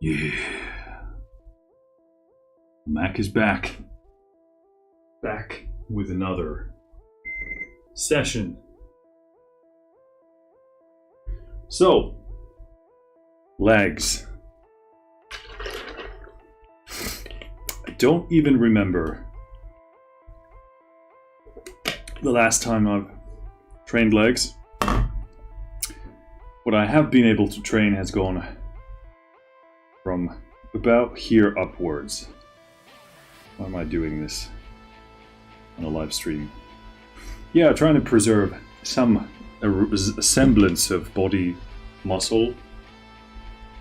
Yeah. Mac is back. Back with another session. So, legs. I don't even remember the last time I've trained legs. What I have been able to train has gone from about here upwards. Why am I doing this on a live stream? Yeah, trying to preserve some a semblance of body muscle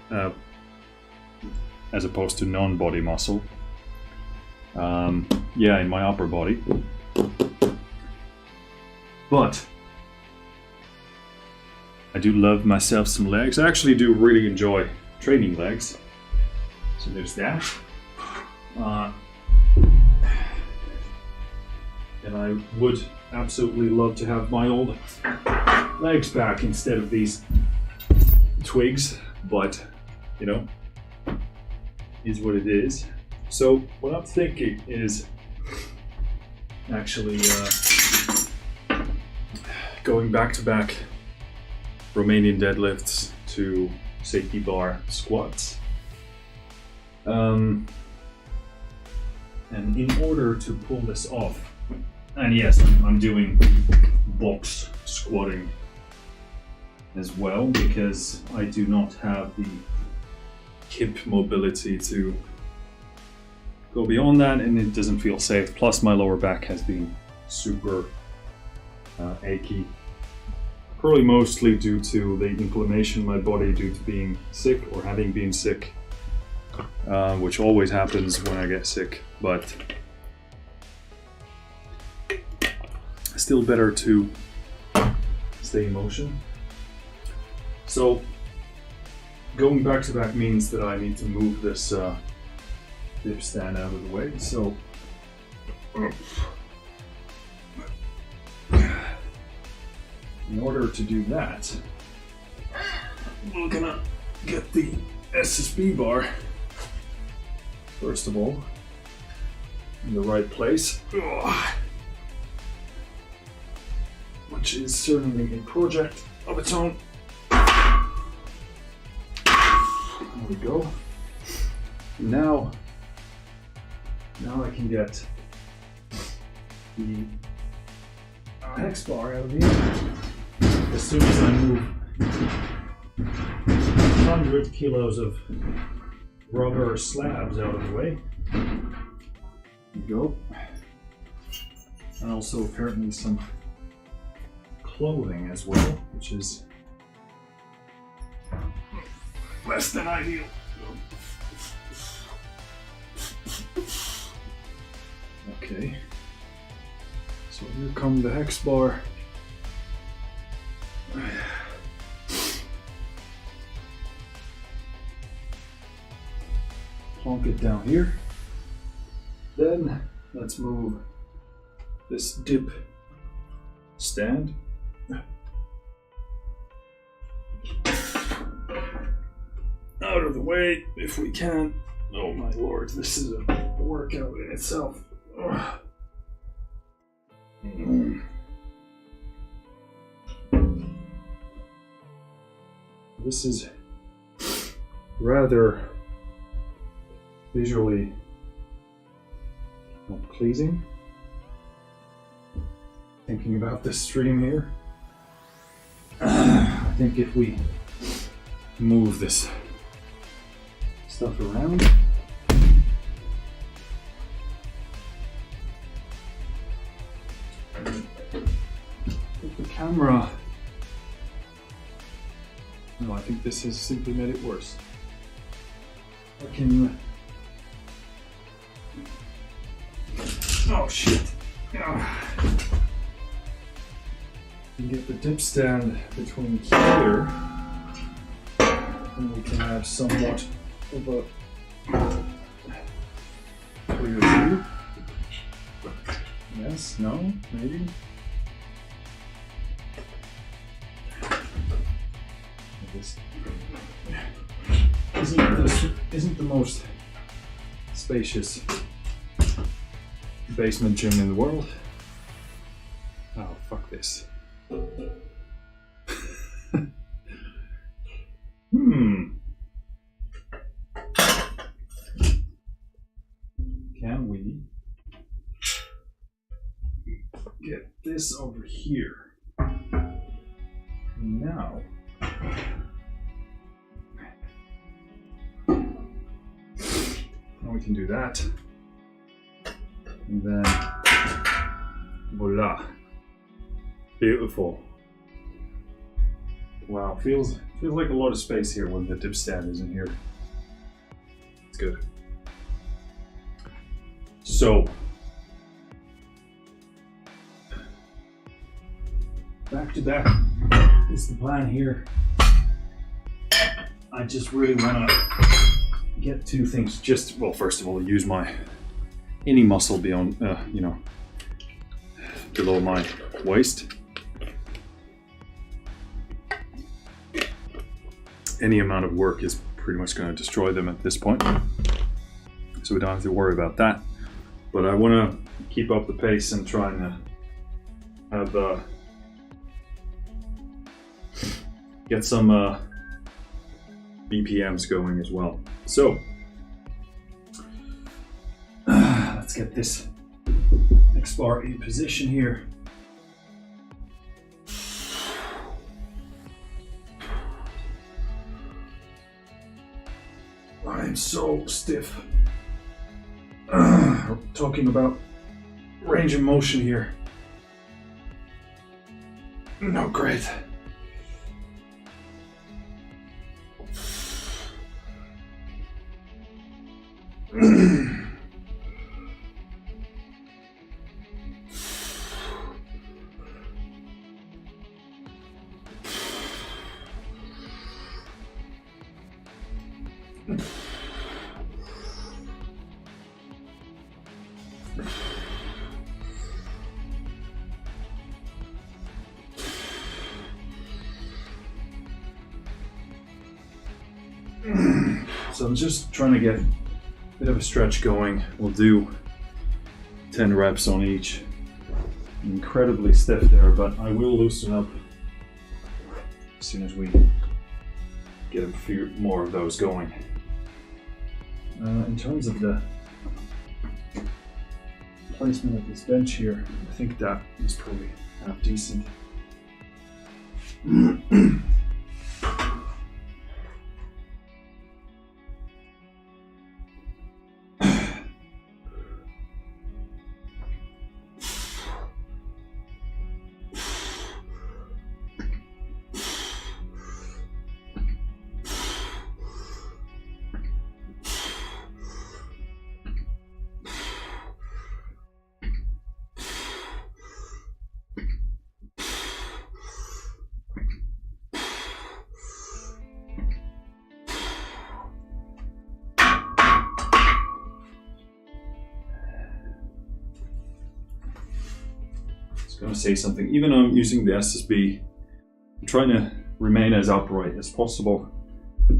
as opposed to non-body muscle. Yeah, in my upper body. But I do love myself some legs. I actually do really enjoy training legs. So there's that. And I would absolutely love to have my old legs back instead of these twigs, but you know, is what it is. So what I'm thinking is actually going back to back Romanian deadlifts to safety bar squats. And in order to pull this off, and yes, I'm doing box squatting as well because I do not have the hip mobility to go beyond that, and it doesn't feel safe. Plus my lower back has been super achy, probably mostly due to the inflammation in my body due to being sick or having been sick, which always happens when I get sick, but still better to stay in motion. So going back to back means that I need to move this dip stand out of the way. So in order to do that, I'm gonna get the SSB bar first of all in the right place, which is certainly a project of its own. There we go. Now I can get the hex bar out of here. As soon as I move 100 kilos of rubber slabs out of the way. There we go. And also apparently some clothing as well, which is less than ideal. Okay, so here come the hex bar. Plonk it down here. Then let's move this dip stand out of the way if we can. Oh my lord, this is a workout in itself. This is rather visually not pleasing. Thinking about this stream here, I think if we move this stuff around, put the camera. No, I think this has simply made it worse. Or can you? Oh shit! You get the dip stand between here, and we can have somewhat of a clear view. Yes, no, maybe. Just isn't the most spacious basement gym in the world. Oh, fuck this. Can we get this over here? Now. Now we can do that. And then, voila. Beautiful. Wow, feels like a lot of space here when the dip stand isn't here. It's good. So, back to back is the plan here. I just really want to get two things. Just, well, first of all, use any muscle beyond, below my waist. Any amount of work is pretty much going to destroy them at this point, so we don't have to worry about that. But I want to keep up the pace and try and have get some BPMs going as well. So let's get this X bar in position here. I'm so stiff. Talking about range of motion here. Not great. So I'm just trying to get a bit of a stretch going. We'll do 10 reps on each. Incredibly stiff there, but I will loosen up as soon as we get a few more of those going. In terms of the placement of this bench here, I think that is probably half decent. Going to say something. Even though I'm using the SSB, I'm trying to remain as upright as possible.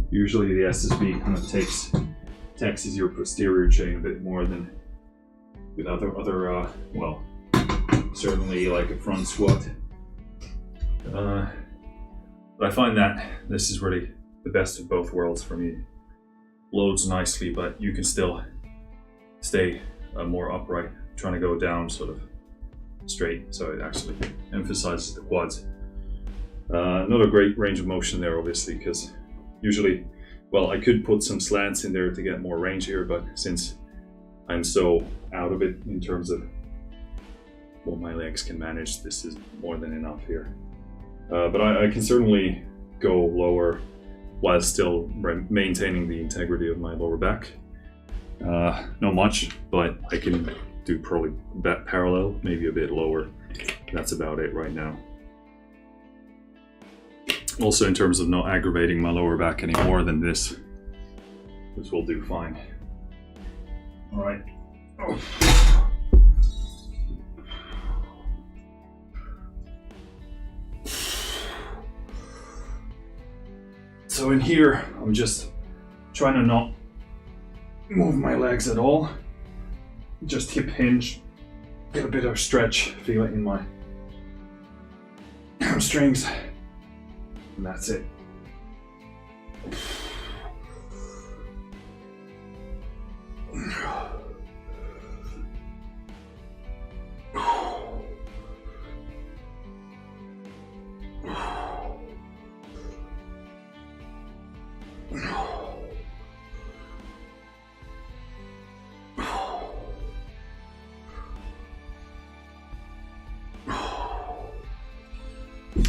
Usually the SSB kind of taxes your posterior chain a bit more than with other well, certainly like a front squat. But I find that this is really the best of both worlds for me. Loads nicely, but you can still stay more upright. Trying to go down sort of straight, so it actually emphasizes the quads. Not a great range of motion there, obviously, because usually, well, I could put some slants in there to get more range here, but since I'm so out of it in terms of what my legs can manage, this is more than enough here. But I can certainly go lower while still maintaining the integrity of my lower back. Not much, but I can do probably that parallel, maybe a bit lower. That's about it right now. Also, in terms of not aggravating my lower back any more than this will do fine. All right. Oh. So in here, I'm just trying to not move my legs at all. Just hip hinge, get a bit of stretch, feel it in my hamstrings, and that's it.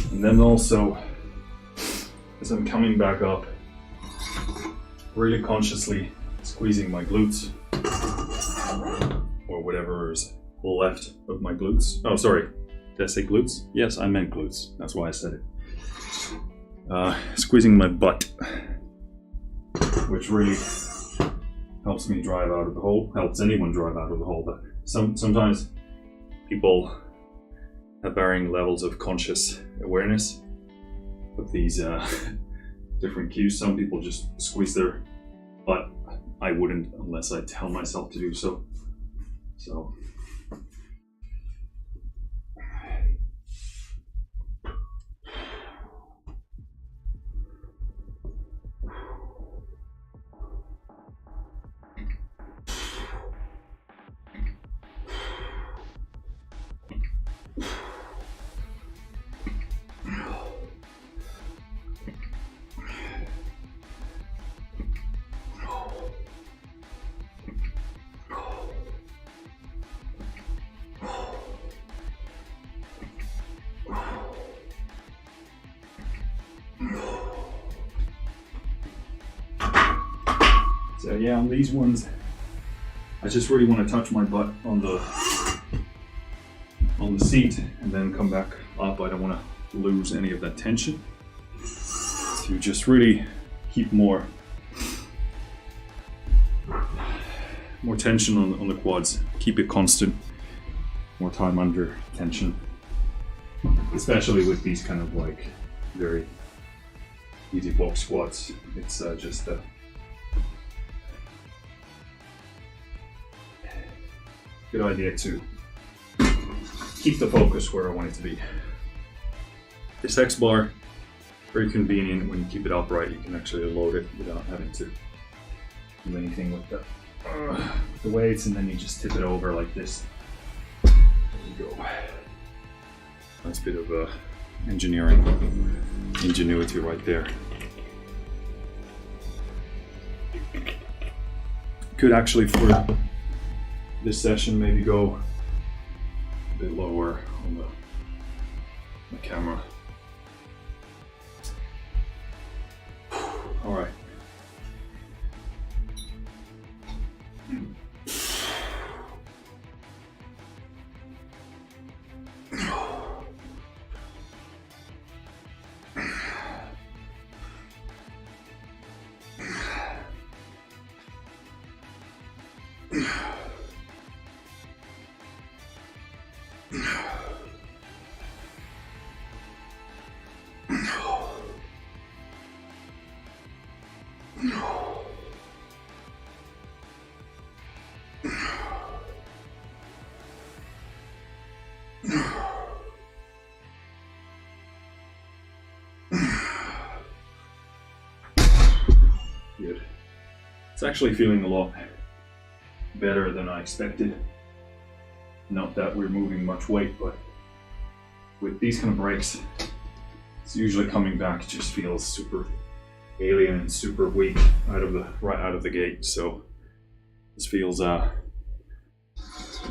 And then also, as I'm coming back up, really consciously squeezing my glutes, or whatever is left of my glutes. Oh, sorry, did I say glutes? Yes, I meant glutes. That's why I said it. Squeezing my butt, which really helps me drive out of the hole, helps anyone drive out of the hole, but sometimes people have varying levels of conscious awareness of these different cues. Some people just squeeze their butt. I wouldn't unless I tell myself to do so. So yeah, on these ones, I just really want to touch my butt on the seat and then come back up. I don't want to lose any of that tension. To just really keep more tension on the quads. Keep it constant. More time under tension. Especially with these kind of like very easy box squats. It's just a good idea to keep the focus where I want it to be. This X bar, very convenient when you keep it upright. You can actually load it without having to do anything with the weights, and then you just tip it over like this. There you go. Nice bit of engineering ingenuity right there. Could actually, for this session, maybe go a bit lower on the camera. All right. Good. It's actually feeling a lot better than I expected. Not that we're moving much weight, but with these kind of breaks, it's usually coming back. It just feels super alien and super weak right out of the gate. So this feels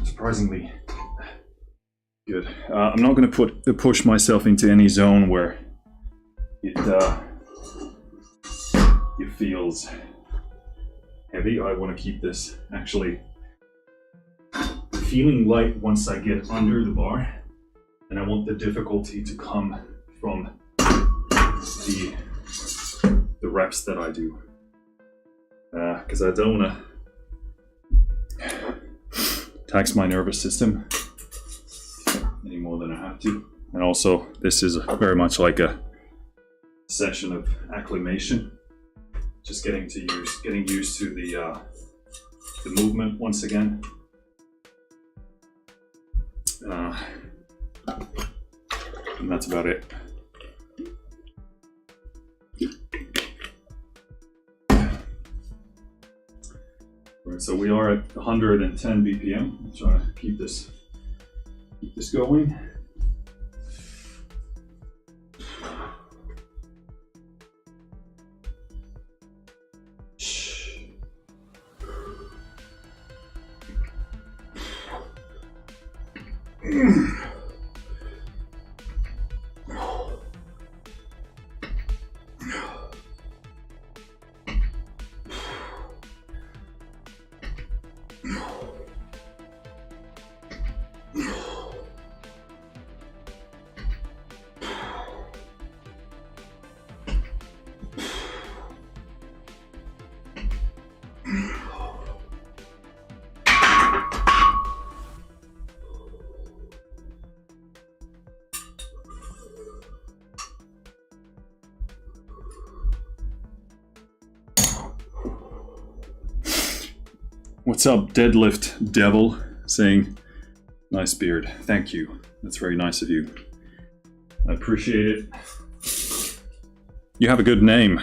surprisingly good. I'm not going to push myself into any zone where it feels heavy. I want to keep this actually feeling light once I get under the bar, and I want the difficulty to come from the reps that I do, because I don't want to tax my nervous system any more than I have to. And also, this is very much like a session of acclimation, Just getting used to the movement once again. And that's about it. Right, so we are at 110 BPM. I'm trying to keep this going. What's up, Deadlift Devil? Saying, nice beard. Thank you. That's very nice of you. I appreciate it. You have a good name.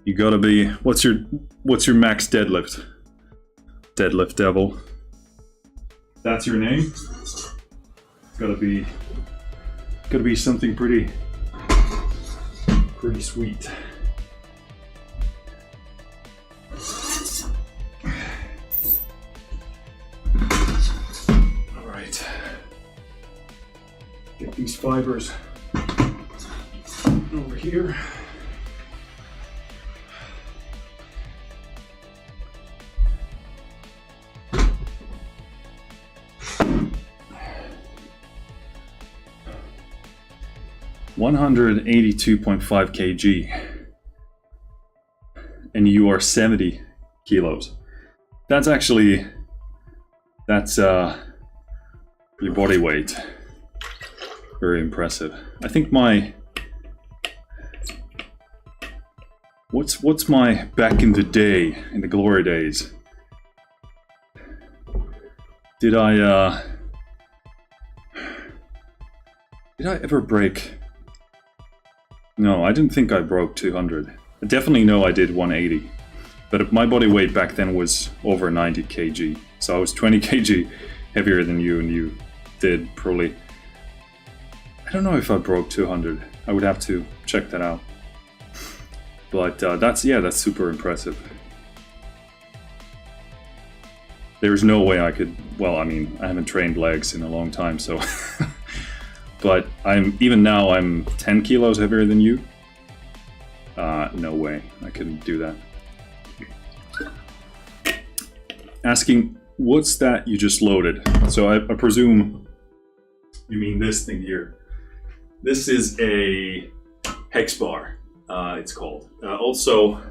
You gotta be. What's your max deadlift? Deadlift Devil. That's your name? It's gotta be something pretty sweet. Get these fibers over here. $182.5 kg, and you are 70 kilos. That's your body weight. Very impressive. I think what's my back in the day, in the glory days? Did I ever break? No, I didn't think I broke 200. I definitely know I did 180. But my body weight back then was over 90 kg. So I was 20 kg heavier than you, and you did probably... I don't know if I broke 200. I would have to check that out. But that's super impressive. There's no way I could, well, I mean, I haven't trained legs in a long time, so. But even now I'm 10 kilos heavier than you. No way, I couldn't do that. Asking, what's that you just loaded? So I presume you mean this thing here. This is a hex bar, it's called. Also,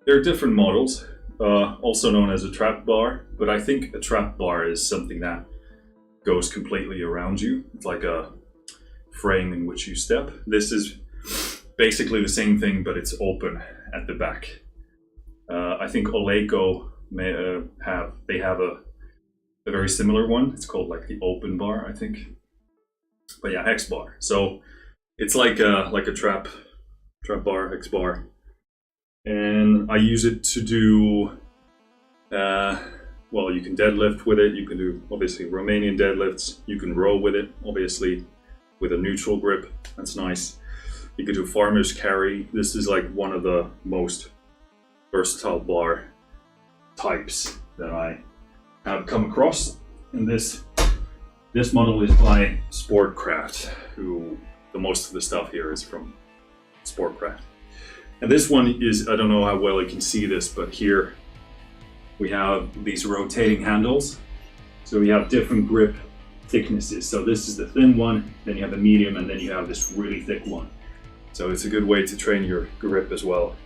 there are different models, also known as a trap bar, but I think a trap bar is something that goes completely around you. It's like a frame in which you step. This is basically the same thing, but it's open at the back. I think Oleiko have a very similar one. It's called like the open bar, I think. But yeah, hex bar. So it's like a trap bar, hex bar, and I use it to do. Well, you can deadlift with it. You can do obviously Romanian deadlifts. You can row with it, obviously, with a neutral grip. That's nice. You can do farmer's carry. This is like one of the most versatile bar types that I have come across. And this model is by Sportcraft, who the most of the stuff here is from Sportcraft. And this one is, I don't know how well you can see this, but here we have these rotating handles. So we have different grip thicknesses. So this is the thin one, then you have the medium, and then you have this really thick one. So it's a good way to train your grip as well.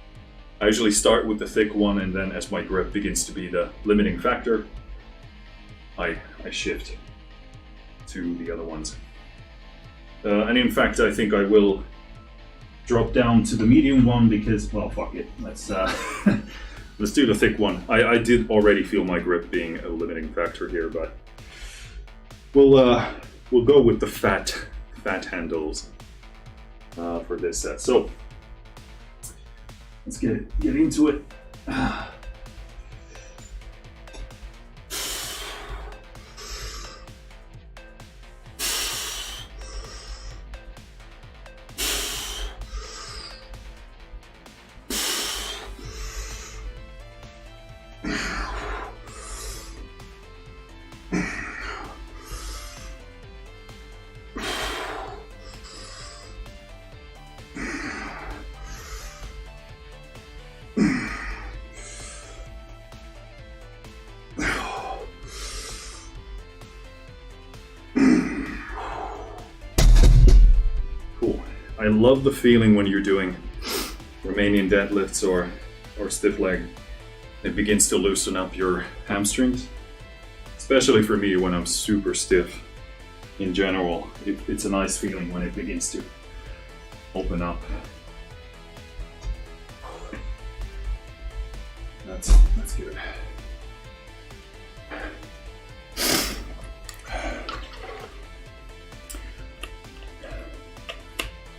I usually start with the thick one, and then as my grip begins to be the limiting factor, I shift to the other ones. And in fact, I think I will drop down to the medium one because, well, fuck it. Let's let's do the thick one. I did already feel my grip being a limiting factor here, but we'll go with the fat handles for this set. So let's get into it. I love the feeling when you're doing Romanian deadlifts or stiff leg. It begins to loosen up your hamstrings. Especially for me when I'm super stiff in general. It's a nice feeling when it begins to open up. That's good.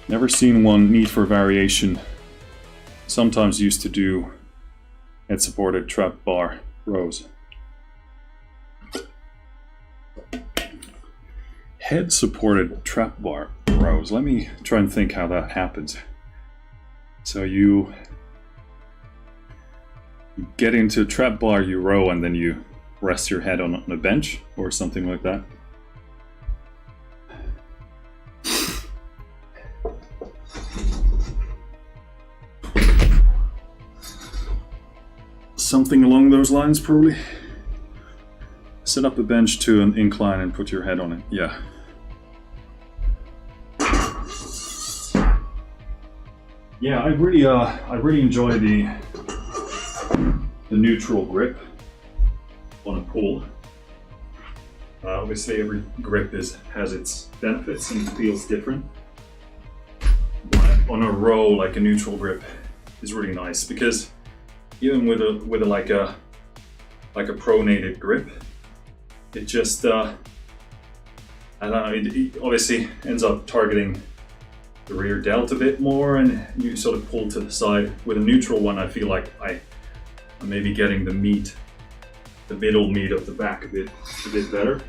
Never seen one need for variation. Sometimes used to do head supported trap bar rows. Head supported trap bar rows. Let me try and think how that happens. So you get into a trap bar, you row, and then you rest your head on a bench or something like that. Something along those lines, probably. Set up a bench to an incline and put your head on it. Yeah. Yeah, I really enjoy the neutral grip on a pull. Obviously, every grip has its benefits and feels different. But on a row, like a neutral grip is really nice because even with a like a pronated grip, it just I don't know. It obviously ends up targeting the rear delt a bit more, and you sort of pull to the side. With a neutral one, I feel like I'm maybe getting the middle meat of the back a bit better.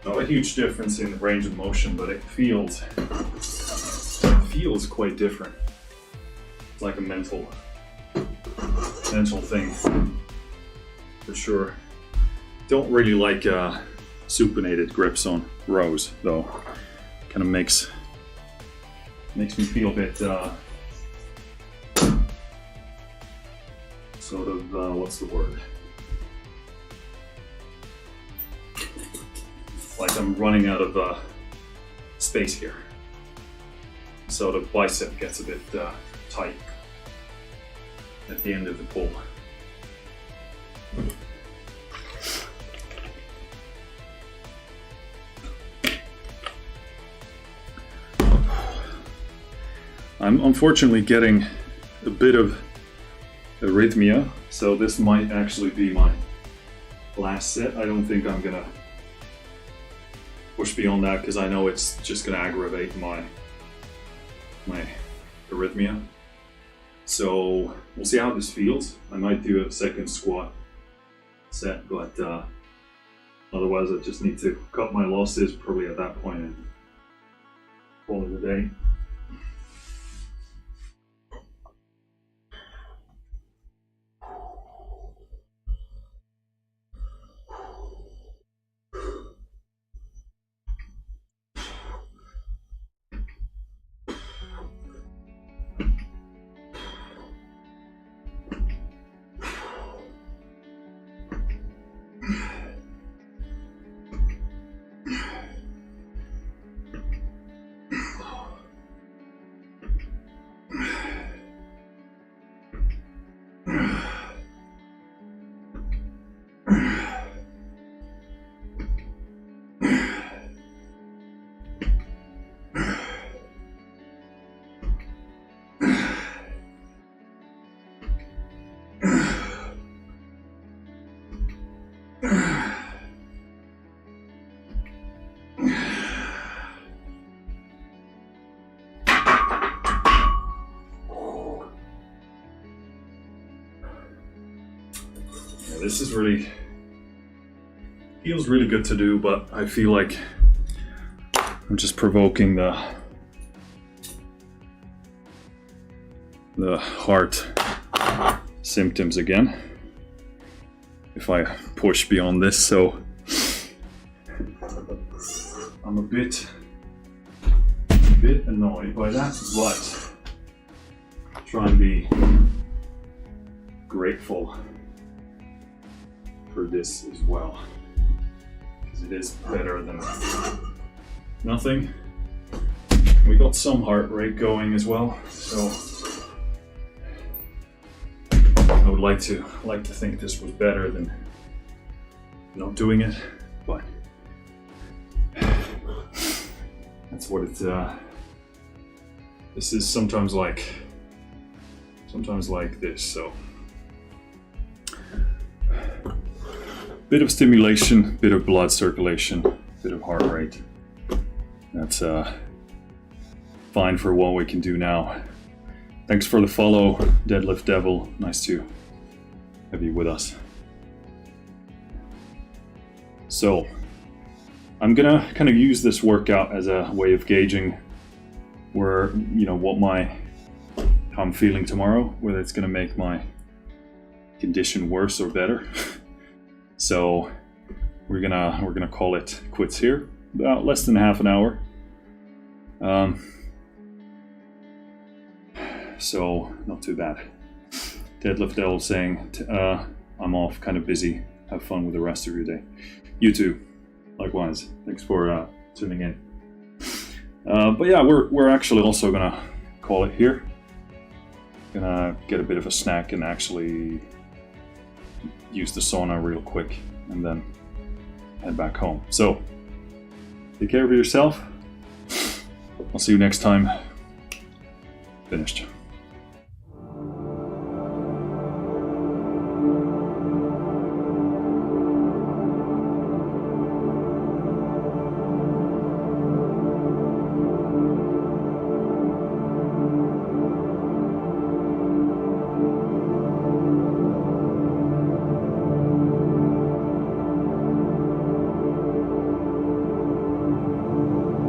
Not a huge difference in range of motion, but it feels quite different. It's like a mental thing, for sure. Don't really like supinated grips on rows, though. Kind of makes me feel a bit sort of what's the word? Like I'm running out of space here. So the bicep gets a bit tight at the end of the pull. I'm unfortunately getting a bit of arrhythmia, so this might actually be my last set. I don't think I'm gonna push beyond that because I know it's just gonna aggravate my arrhythmia. So we'll see how this feels. I might do a second squat set, but otherwise I just need to cut my losses probably at that point and call it a day. this is really feels really good to do, but I feel like I'm just provoking the heart symptoms again if I push beyond this. So I'm a bit annoyed by that, but try and be grateful for this as well, because it is better than nothing. We got some heart rate going as well, so I would like to think this was better than not doing it, but that's what it's this is sometimes like this. So bit of stimulation, bit of blood circulation, bit of heart rate. That's fine for what we can do now. Thanks for the follow, Deadlift Devil. Nice to have you with us. So I'm gonna kind of use this workout as a way of gauging where, you know, how I'm feeling tomorrow, whether it's gonna make my condition worse or better. So we're gonna call it quits here. About less than half an hour. So not too bad. Deadlift Devil saying, I'm off, kind of busy. Have fun with the rest of your day. You too. Likewise. Thanks for tuning in. But yeah, we're actually also gonna call it here. Gonna get a bit of a snack and actually use the sauna real quick and then head back home. So take care of yourself. I'll see you next time. Finished.